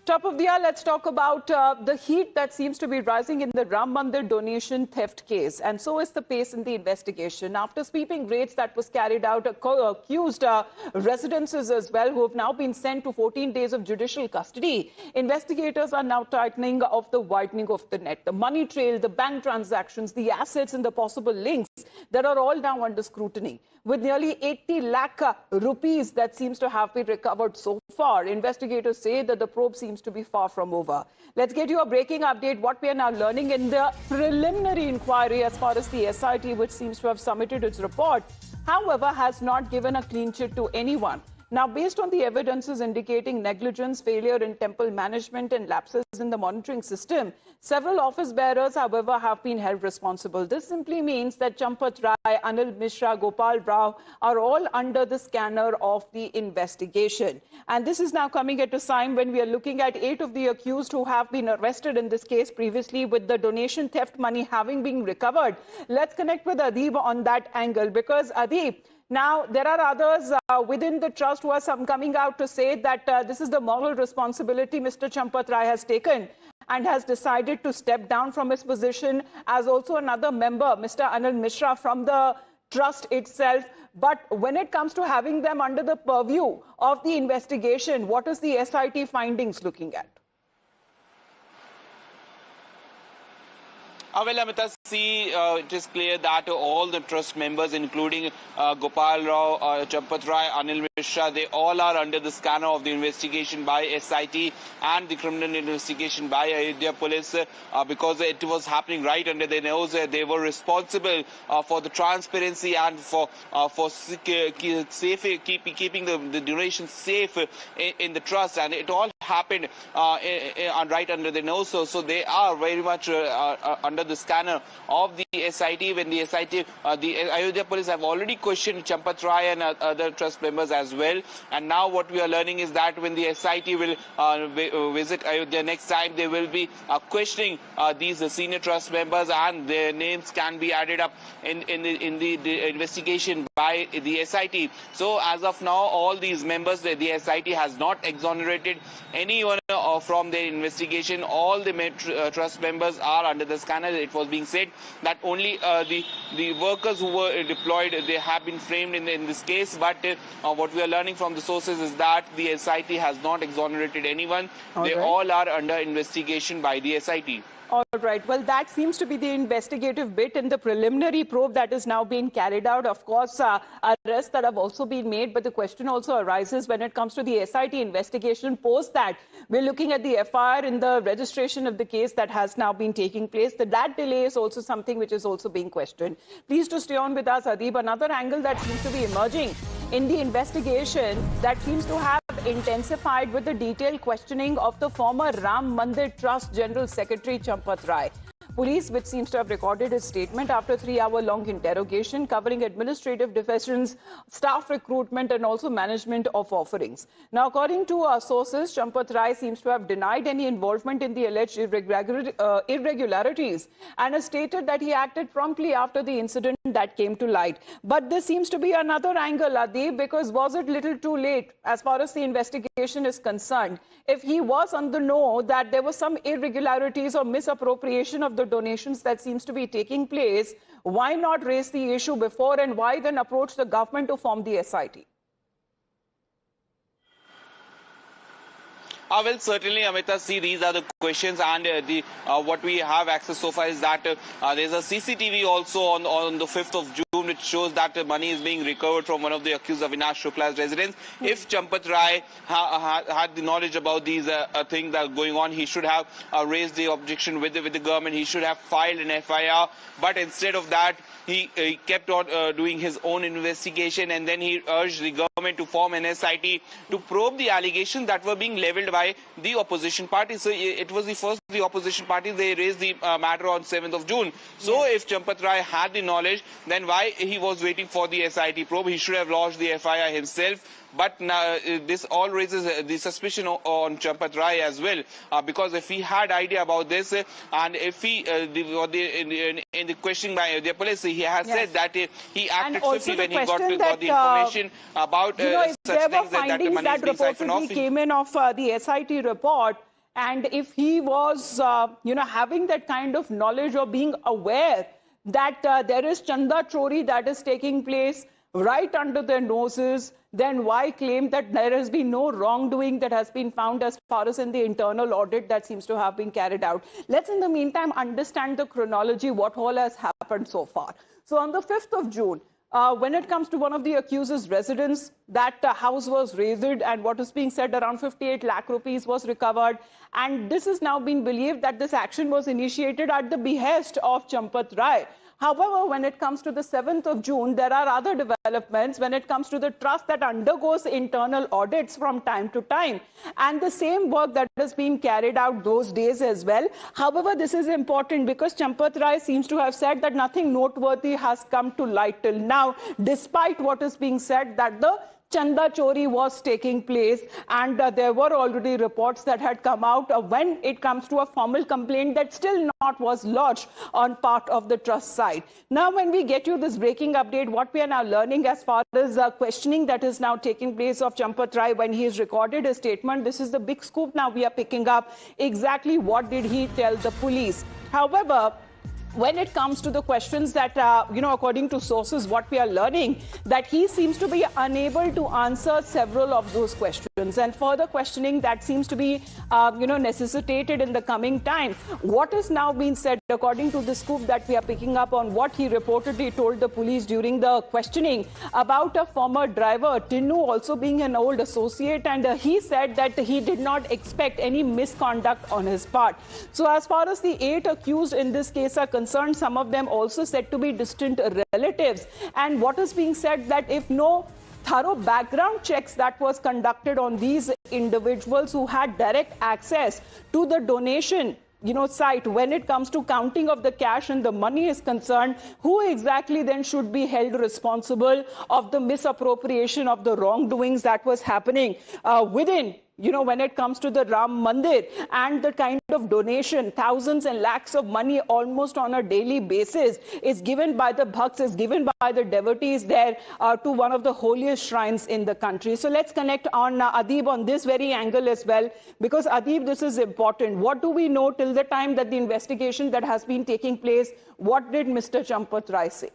Top of the hour, let's talk about the heat that seems to be rising in the Ram Mandir donation theft case. And so is the pace in the investigation. After sweeping raids that was carried out, accused residences as well, who have now been sent to 14 days of judicial custody, investigators are now tightening of the widening of the net. The money trail, the bank transactions, the assets and the possible links that are all now under scrutiny. With nearly 80 lakh rupees that seems to have been recovered so far, investigators say that the probe seems to be far from over. Let's get you a breaking update, what we are now learning in the preliminary inquiry as far as the SIT, which seems to have submitted its report, however, has not given a clean chit to anyone. Now, based on the evidences indicating negligence, failure in temple management and lapses in the monitoring system, several office bearers, however, have been held responsible. This simply means that Champat Rai, Anil Mishra, Gopal Rao are all under the scanner of the investigation. And this is now coming at a time when we are looking at 8 of the accused who have been arrested in this case previously, with the donation theft money having been recovered. Let's connect with Adeeb on that angle, because Adeeb, now, there are others within the trust who are coming out to say that this is the moral responsibility Mr. Champat Rai has taken and has decided to step down from his position, as also another member, Mr. Anil Mishra, from the trust itself. But when it comes to having them under the purview of the investigation, what is the SIT findings looking at? Well, Amita, it is clear that all the trust members, including Gopal Rao, Champat Rai, Anil Mishra, they all are under the scanner of the investigation by SIT and the criminal investigation by Ayodhya Police because it was happening right under their nose. They were responsible for the transparency and for keeping the donations safe in the trust, and it all happened right under their nose. So they are very much under the scanner of the SIT. When the SIT, the Ayodhya Police have already questioned Champat Rai and other trust members as well. And now what we are learning is that when the SIT will visit Ayodhya next time, they will be questioning these senior trust members, and their names can be added up in the investigation by the SIT. So as of now, all these members, the SIT has not exonerated anyone from their investigation. All the trust members are under the scanner. It was being said that only the workers who were deployed, they have been framed in this case. But what we are learning from the sources is that the SIT has not exonerated anyone. They all are under investigation by the SIT. All right. Well, that seems to be the investigative bit in the preliminary probe that is now being carried out. Of course, arrests that have also been made. But the question also arises when it comes to the SIT investigation post that. We're looking at the FIR in the registration of the case that has now been taking place. That delay is also something which is also being questioned. Please to stay on with us, Adeeb. Another angle that seems to be emerging in the investigation that seems to have intensified with the detailed questioning of the former Ram Mandir Trust General Secretary Champat Rai. Police, which seems to have recorded his statement after 3-hour-long interrogation covering administrative defections, staff recruitment and also management of offerings. Now, according to our sources, Champat Rai seems to have denied any involvement in the alleged irregularities and has stated that he acted promptly after the incident that came to light. But this seems to be another angle, Adeeb, because was it little too late as far as the investigation is concerned? If he was on the know that there was some irregularities or misappropriation of the donations that seems to be taking place, why not raise the issue before, and why then approach the government to form the SIT? Well, certainly, Amita, these are the questions, and what we have access so far is that there's a CCTV also on the 5th of June, which shows that money is being recovered from one of the accused Avinash Shukla's residence. If Champat Rai had the knowledge about these things that are going on, he should have raised the objection with the government. He should have filed an FIR, but instead of that, he kept on doing his own investigation, and then he urged the government to form an SIT to probe the allegations that were being leveled by the opposition party. So it was the opposition party, they raised the matter on 7th of June. So if Champat Rai had the knowledge, then why he was waiting for the SIT probe? He should have lodged the FIR himself. But now, this all raises the suspicion on Champat Rai as well, because if he had idea about this, and if he, in the questioning by the police, he has said that he acted swiftly when he got the information about if such there were things that the money is being siphoned off. reportedly came in of the SIT report, And if he was, having that kind of knowledge or being aware that there is Chanda Chori that is taking place right under their noses, then why claim that there has been no wrongdoing that has been found as far as in the internal audit that seems to have been carried out? Let's, in the meantime, understand the chronology, what all has happened so far. So on the 5th of June, when it comes to one of the accused's residence, that house was raided, and what is being said, around 58 lakh rupees was recovered. And this is now being believed that this action was initiated at the behest of Champat Rai. However, when it comes to the 7th of June, there are other developments when it comes to the trust that undergoes internal audits from time to time. And the same work that has been carried out those days as well. However, this is important because Champat Rai seems to have said that nothing noteworthy has come to light till now, despite what is being said that the Chanda Chori was taking place, and there were already reports that had come out when it comes to a formal complaint that still not was lodged on part of the trust side. Now, when we get you this breaking update, what we are now learning as far as questioning that is now taking place of Champat Rai when he has recorded his statement, this is the big scoop now we are picking up. Exactly what did he tell the police? However, when it comes to the questions that, according to sources, what we are learning, that he seems to be unable to answer several of those questions. And further questioning that seems to be, necessitated in the coming time. What is now being said, according to the scoop that we are picking up on what he reportedly told the police during the questioning about a former driver, Tinnu, also being an old associate, and he said that he did not expect any misconduct on his part. So as far as the 8 accused in this case are concerned, some of them also said to be distant relatives. And what is being said that if no thorough background checks that was conducted on these individuals who had direct access to the donation site, when it comes to counting of the cash and the money is concerned, who exactly then should be held responsible of the misappropriation of the wrongdoings that was happening within, when it comes to the Ram Mandir, and the kind of donation, thousands and lakhs of money almost on a daily basis is given by the bhakts, is given by the devotees there to one of the holiest shrines in the country. So let's connect on Adib on this very angle as well, because Adib, this is important. What do we know till the time that the investigation that has been taking place? What did Mr. Champat Rai say?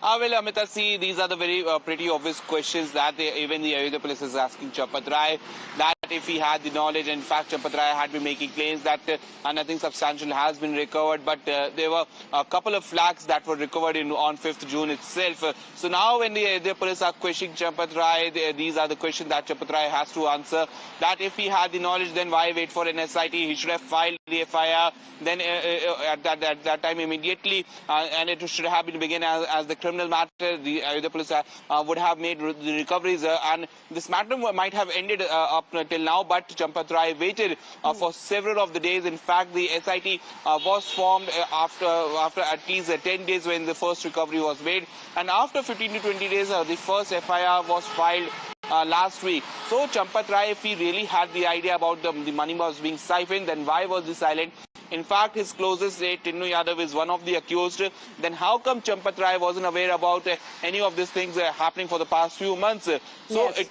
Well, Amita, see, these are the very pretty obvious questions that even the Ayodhya police is asking Champat Rai, that if he had the knowledge. In fact, Champat Rai had been making claims that nothing substantial has been recovered, but there were a couple of flags that were recovered on 5th June itself. So now when the Ayodhya police are questioning Champat Rai, these are the questions that Champat Rai has to answer, that if he had the knowledge, then why wait for an SIT? He should have filed the FIR then at that time immediately, and it should have been begun as the criminal matter. The Ayodhya police would have made the recoveries, and this matter might have ended up till now, but Champat Rai waited for several of the days. In fact, the SIT was formed after at least 10 days when the first recovery was made, and after 15 to 20 days, the first FIR was filed last week. So Champat Rai, if he really had the idea about the money was being siphoned, then why was he silent? In fact, his closest aide, Tinnu Yadav, is one of the accused. Then how come Champat Rai wasn't aware about any of these things happening for the past few months? So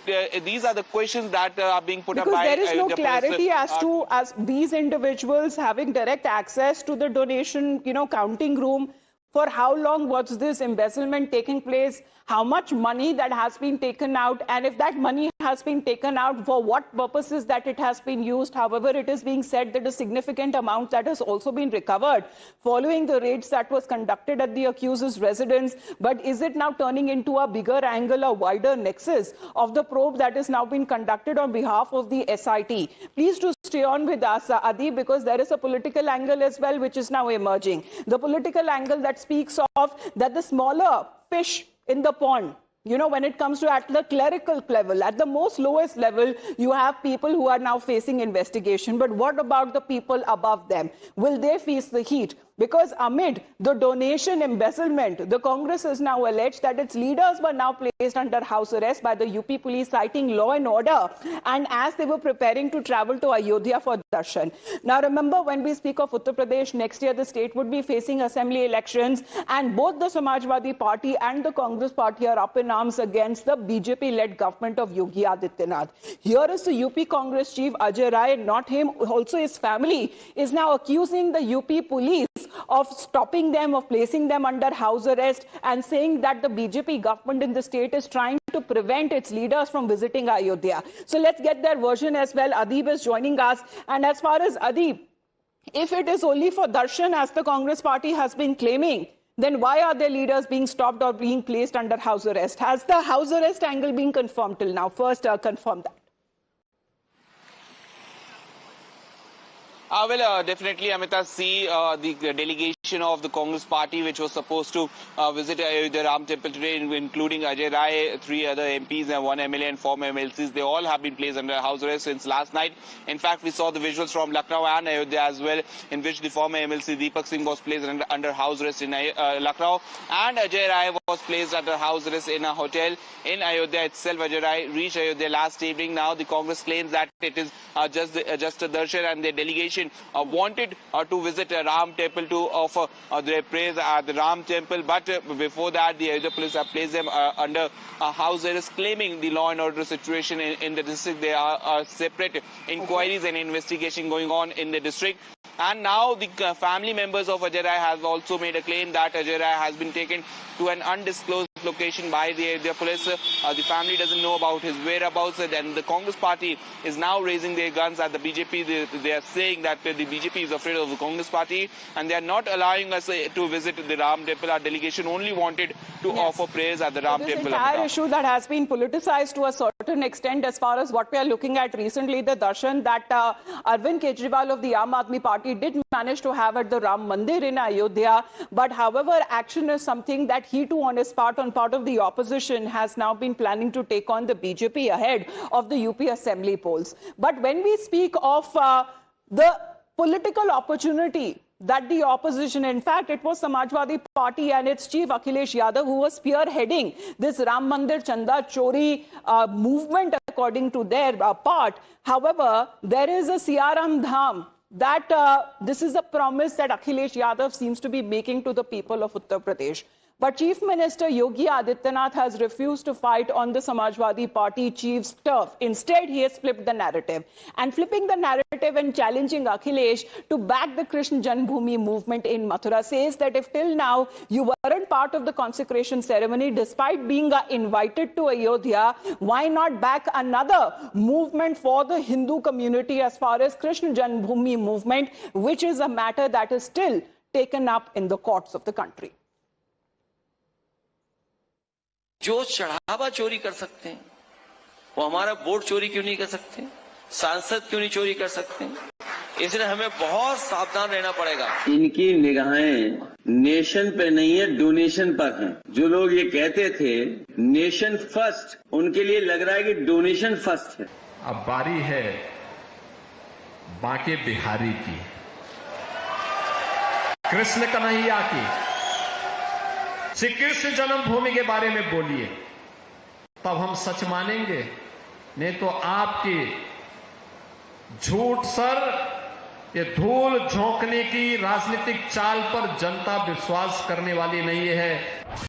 yes, these are the questions that are being put up by... Because there is no clarity as these individuals having direct access to the donation, counting room. For how long was this embezzlement taking place? How much money that has been taken out? And if that money has been taken out, for what purposes that it has been used? However, it is being said that a significant amount that has also been recovered following the raids that was conducted at the accused's residence. But is it now turning into a bigger angle, a wider nexus of the probe that is now being conducted on behalf of the SIT? Please do stay on with us, Adi, because there is a political angle as well which is now emerging. The political angle that speaks of that the smaller fish in the pond, when it comes to at the clerical level, at the most lowest level, you have people who are now facing investigation. But what about the people above them? Will they face the heat? Because amid the donation embezzlement, the Congress has now alleged that its leaders were now placed under house arrest by the UP police, citing law and order, and as they were preparing to travel to Ayodhya for darshan. Now remember, when we speak of Uttar Pradesh, next year the state would be facing assembly elections, and both the Samajwadi Party and the Congress Party are up in arms against the BJP-led government of Yogi Adityanath. Here is the UP Congress chief Ajay Rai, not him, also his family, is now accusing the UP police of stopping them, of placing them under house arrest, and saying that the BJP government in the state is trying to prevent its leaders from visiting Ayodhya. So let's get their version as well. Adib is joining us. And as far as Adib, if it is only for darshan, as the Congress party has been claiming, then why are their leaders being stopped or being placed under house arrest? Has the house arrest angle been confirmed till now? First, confirm that. Definitely, Amita, see the delegation of the Congress party, which was supposed to visit the Ram Temple today, including Ajay Rai, 3 other MPs and 1 MLA and 4 MLCs. They all have been placed under house arrest since last night. In fact, we saw the visuals from Lucknow and Ayodhya as well, in which the former MLC Deepak Singh was placed under house arrest in Lucknow, and Ajay Rai was placed under house arrest in a hotel in Ayodhya itself. Ajay Rai reached Ayodhya last evening. Now the Congress claims that it is just a darshan, and their delegation wanted to visit Ram Temple to offer their praise at the Ram Temple, but before that the Ayodhya police have placed them under house arrest, claiming the law and order situation in the district. There are separate inquiries and investigation going on in the district. And now the family members of Ajay Rai have also made a claim that Ajay Rai has been taken to an undisclosed location by the police. The family doesn't know about his whereabouts, and the Congress party is now raising their guns at the BJP. They are saying that the BJP is afraid of the Congress party, and they are not allowing us to visit the Ram Temple. Our delegation only wanted to offer prayers at the Ram Temple. This entire issue that has been politicized to a certain extent, as far as what we are looking at recently, the darshan that Arvind Kejriwal of the Aam Aadmi Party did manage to have at the Ram Mandir in Ayodhya. But however, action is something that he too, on his part, on part of the opposition, has now been planning to take on the BJP ahead of the UP Assembly polls. But when we speak of the political opportunity that the opposition, in fact, it was Samajwadi Party and its chief Akhilesh Yadav who was spearheading this Ram Mandir Chanda Chori movement, according to their part. However, there is a Siyaram Dham that this is a promise that Akhilesh Yadav seems to be making to the people of Uttar Pradesh. But Chief Minister Yogi Adityanath has refused to fight on the Samajwadi Party chief's turf. Instead, he has flipped the narrative. And flipping the narrative and challenging Akhilesh to back the Krishna Janmabhoomi movement in Mathura, says that if till now you weren't part of the consecration ceremony, despite being invited to Ayodhya, why not back another movement for the Hindu community as far as Krishna Janmabhoomi movement, which is a matter that is still taken up in the courts of the country. जो चढ़ावा चोरी कर सकते हैं, वो हमारा vote चोरी क्यों नहीं कर सकते? सांसद क्यों नहीं चोरी कर सकते? इसलिए हमें बहुत सावधान रहना पड़ेगा। इनकी निगाहें नेशन पे नहीं है, डोनेशन पर हैं। जो लोग ये कहते थे नेशन फर्स्ट, उनके लिए लग रहा है कि डोनेशन फर्स्ट है। अब बारी है बांके बिहारी की, कृष्ण कन्हैया की। श्री कृष्ण जन्मभूमि के बारे में बोलिए, तब हम सच मानेंगे, नहीं तो आपकी झूठ सर, ये धूल झोंकने की राजनीतिक चाल पर जनता विश्वास करने वाली नहीं है।